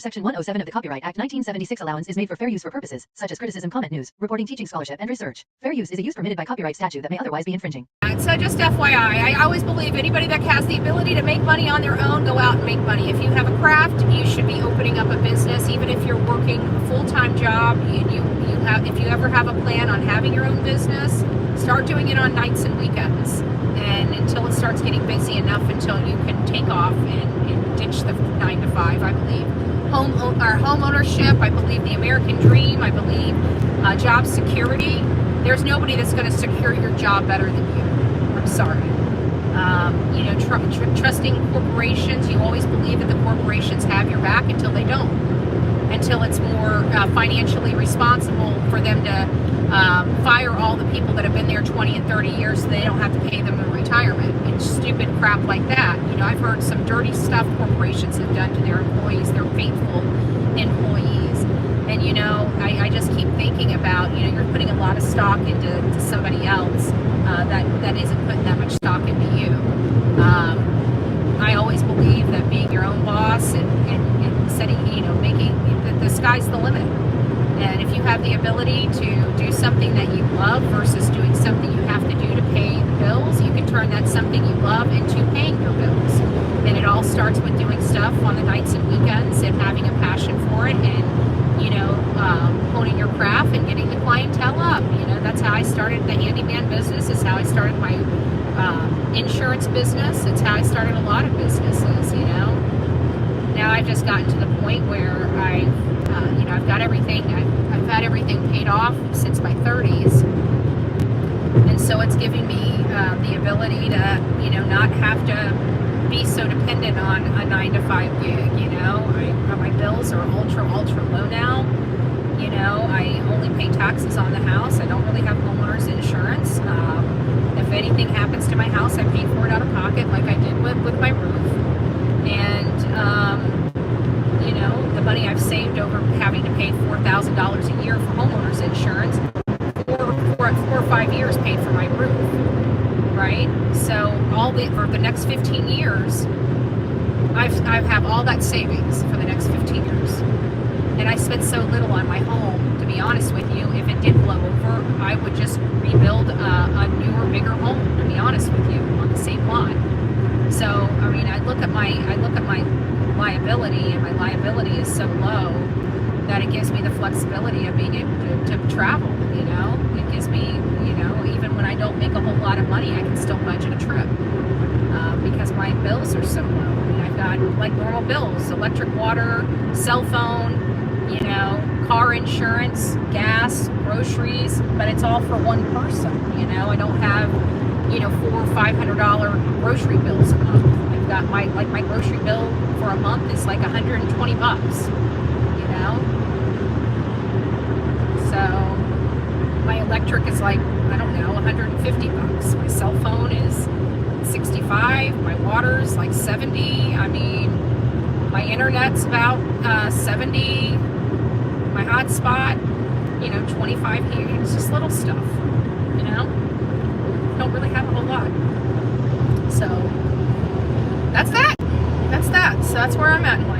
Section 107 of the Copyright Act 1976 allowance is made for fair use for purposes, such as criticism, comment, news, reporting, teaching, scholarship, and research. Fair use is a use permitted by copyright statute that may otherwise be infringing. So just FYI, I always believe anybody that has the ability to make money on their own, go out and make money. If you have a craft, you should be opening up a business. Even if you're working a full-time job, if you ever have a plan on having your own business, start doing it on nights and weekends. And until it starts getting busy enough until you can take off and ditch the 9 to 5, I believe. Home ownership, I believe the American dream, I believe job security. There's nobody that's going to secure your job better than you. I'm sorry. Trusting corporations, you always believe that the corporations have your back until they don't. Until it's more financially responsible for them to fire all the people that have been there 20 and 30 years so they don't have to pay them in retirement and stupid crap like that. I've heard some dirty stuff corporations have done to their employees, their faithful employees. And I just keep thinking about, you're putting a lot of stock into somebody else that isn't putting that much stock into you. I always believe that being your own boss and setting, making the sky's the limit. And if you have the ability to do something that you love versus doing something you have to do to pay the bills, you can turn that something you love into paying your bills. And it all starts with doing stuff on the nights and weekends and having a passion for it and, honing your craft and getting the clientele up. That's how I started the handyman business. It's how I started my insurance business. It's how I started a lot of businesses, Now I've just gotten to the point where I've got everything. I've had everything paid off since my 30s. And so it's giving me the ability to, not have to be so dependent on a 9 to 5 gig, My bills are ultra low now. I only pay taxes on the house. I don't really have homeowners insurance. If anything happens to my house, I pay for it out of pocket like I did with my roof. And, the money I've saved over having to pay $4,000 a year for homeowners insurance, 4 or 5 years paid for my roof, right? So for the next 15 years, I have all that savings for the next 15 years. And I spent so little on my home, to be honest with you. If it did blow over, I would just rebuild a newer, bigger home, to be honest with you, on the same lot. So, I look at my liability, and my liability is so low that it gives me the flexibility of being able to travel, It gives me, even when I don't make a whole lot of money, I can still budget a trip because my bills are so low. I've got like normal bills, electric, water, cell phone, car insurance, gas, groceries, but it's all for one person, I don't have, $400 or $500 grocery bills a month. I've got my grocery bill for a month is like $120, So my electric is like, I don't know, $150. My cell phone is $65. My water's like $70. My internet's about $70. My hotspot, $25 here. It's just little stuff, Don't really have a whole lot. So that's that. So that's where I'm at in life.